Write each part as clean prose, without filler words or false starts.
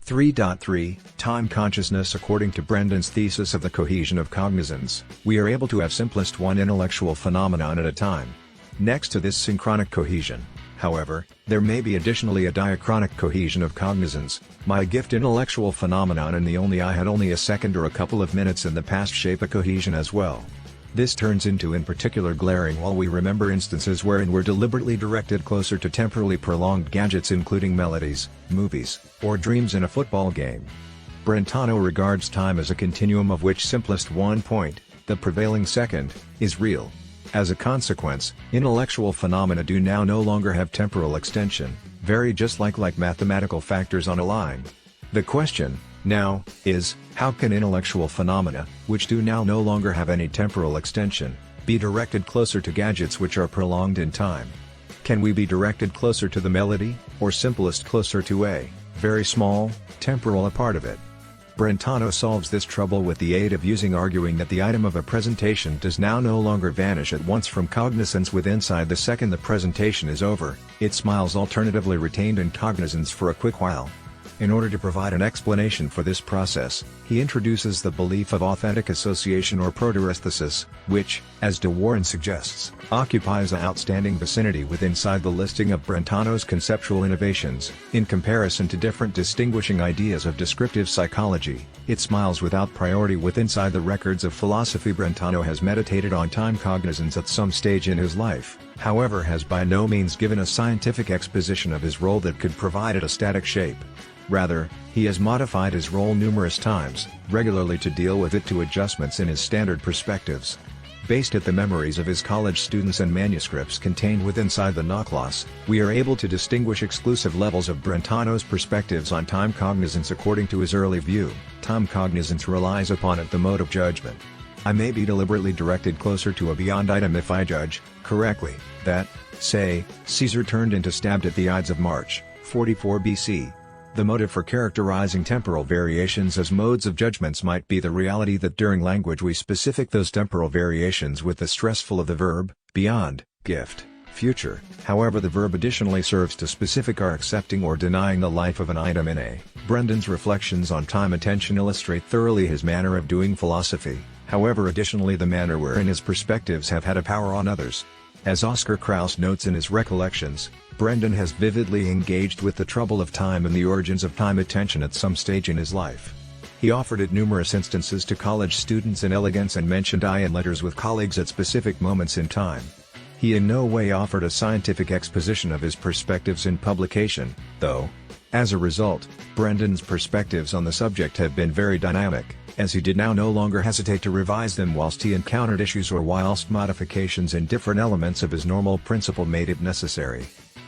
3.3 Time consciousness. According to Brendan's thesis of the cohesion of cognizance, we are able to have simplest one intellectual phenomenon at a time. Next to this synchronic cohesion, however, there may be additionally a diachronic cohesion of cognizance. My gift intellectual phenomenon and the only I had only a second or a couple of minutes in the past shape a cohesion as well. This turns into in particular glaring while we remember instances wherein we're deliberately directed closer to temporally prolonged gadgets including melodies, movies, or dreams in a football game. Brentano regards time as a continuum of which simplest one point, the prevailing second, is real. As a consequence, intellectual phenomena do now no longer have temporal extension, vary just like mathematical factors on a line. The question, now, is, how can intellectual phenomena, which do now no longer have any temporal extension, be directed closer to gadgets which are prolonged in time? Can we be directed closer to the melody, or simplest closer to a, very small, temporal a part of it? Brentano solves this trouble with the aid of arguing that the item of a presentation does now no longer vanish at once from cognizance with inside the second the presentation is over, it smiles alternatively retained in cognizance for a quick while. In order to provide an explanation for this process, he introduces the belief of authentic association or proteresthesis, which, as de Warren suggests, occupies an outstanding vicinity with inside the listing of Brentano's conceptual innovations. In comparison to different distinguishing ideas of descriptive psychology, it smiles without priority with inside the records of philosophy. Brentano has meditated on time cognizance at some stage in his life, however has by no means given a scientific exposition of his role that could provide it a static shape. Rather, he has modified his role numerous times, regularly to deal with it to adjustments in his standard perspectives. Based at the memories of his college students and manuscripts contained within the Nauclos, we are able to distinguish exclusive levels of Brentano's perspectives on time cognizance. According to his early view, time cognizance relies upon the mode of judgment. I may be deliberately directed closer to a beyond item if I judge, correctly, that, say, Caesar turned into stabbed at the Ides of March, 44 BC. The motive for characterizing temporal variations as modes of judgments might be the reality that during language we specific those temporal variations with the stressful of the verb, beyond, gift, future. However, the verb additionally serves to specific our accepting or denying the life of an item in a. Brendan's reflections on time attention illustrate thoroughly his manner of doing philosophy, however additionally the manner wherein his perspectives have had a power on others. As Oscar Krauss notes in his recollections, Brendan has vividly engaged with the trouble of time and the origins of time attention at some stage in his life. He offered it numerous instances to college students in elegance and mentioned I in letters with colleagues at specific moments in time. He in no way offered a scientific exposition of his perspectives in publication, though. As a result, Brendan's perspectives on the subject have been very dynamic, as he did now no longer hesitate to revise them whilst he encountered issues or whilst modifications in different elements of his normal principle made it necessary.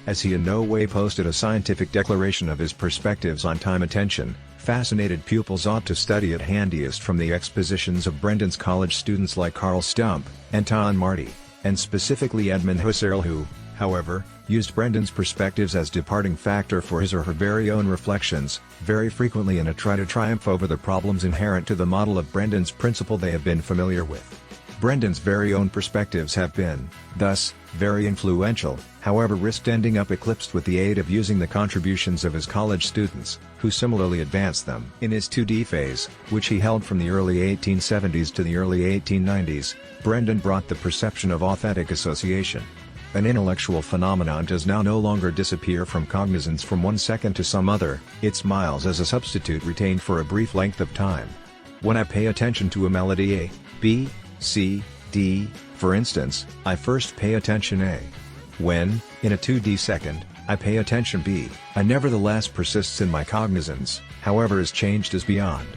As he in no way posted a scientific declaration of his perspectives on time attention, fascinated pupils ought to study at handiest from the expositions of Brendan's college students like Carl Stump, Anton Marty, and specifically Edmund Husserl who, however, used Brendan's perspectives as departing factor for his or her very own reflections, very frequently in a try to triumph over the problems inherent to the model of Brendan's principle they have been familiar with. Brendan's very own perspectives have been, thus, very influential, however risked ending up eclipsed with the aid of using the contributions of his college students, who similarly advanced them. In his 2D phase, which he held from the early 1870s to the early 1890s, Brendan brought the perception of authentic association. An intellectual phenomenon does now no longer disappear from cognizance from one second to some other, it smiles as a substitute retained for a brief length of time. When I pay attention to a melody A, B, C, D, for instance, I first pay attention A. When, in a 2D second, I pay attention B, I nevertheless persists in my cognizance, however is changed as beyond.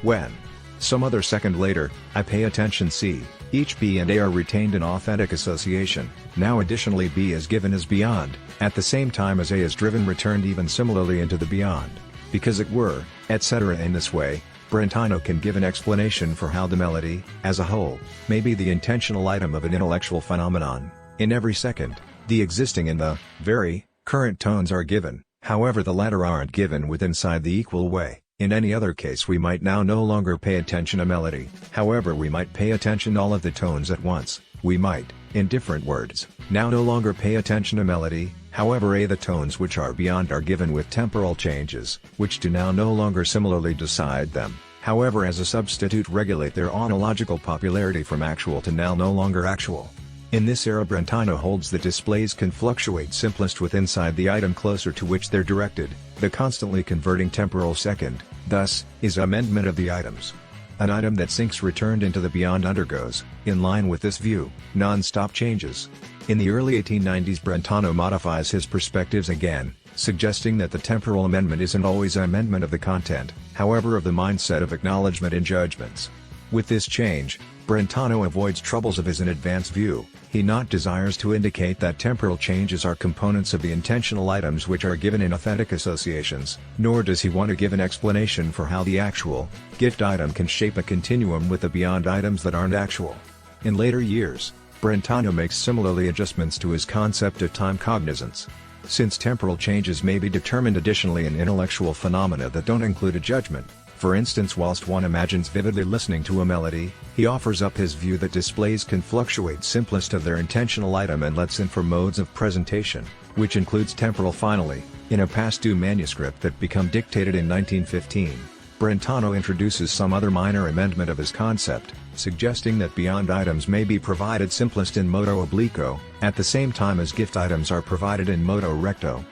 When, some other second later, I pay attention C, each B and A are retained in authentic association, now additionally B is given as beyond, at the same time as A is driven returned even similarly into the beyond, because it were, etc. In this way, Brentano can give an explanation for how the melody, as a whole, may be the intentional item of an intellectual phenomenon. In every second, the existing and the very current tones are given, however the latter aren't given with inside the equal way. In any other case we might now no longer pay attention to melody, however we might pay attention all of the tones at once, we might, in different words, now no longer pay attention to melody, However, the tones which are beyond are given with temporal changes, which do now no longer similarly decide them, however as a substitute regulate their ontological popularity from actual to now no longer actual. In this era Brentano holds that displays can fluctuate simplest with inside the item closer to which they're directed, the constantly converting temporal second, thus, is amendment of the items. An item that sinks returned into the beyond undergoes, in line with this view, non-stop changes. In the early 1890s Brentano modifies his perspectives again, suggesting that the temporal amendment isn't always an amendment of the content, however of the mindset of acknowledgement in judgments. With this change, Brentano avoids troubles of his in advance view. He not desires to indicate that temporal changes are components of the intentional items which are given in authentic associations, nor does he want to give an explanation for how the actual, gift item can shape a continuum with the beyond items that aren't actual. In later years, Brentano makes similarly adjustments to his concept of time cognizance. Since temporal changes may be determined additionally in intellectual phenomena that don't include a judgment, for instance whilst one imagines vividly listening to a melody, he offers up his view that displays can fluctuate simplest of their intentional item and lets in for modes of presentation, which includes temporal finally, in a past due manuscript that become dictated in 1915. Brentano introduces some other minor amendment of his concept, suggesting that beyond items may be provided simplest in modo obliquo, at the same time as gift items are provided in modo recto.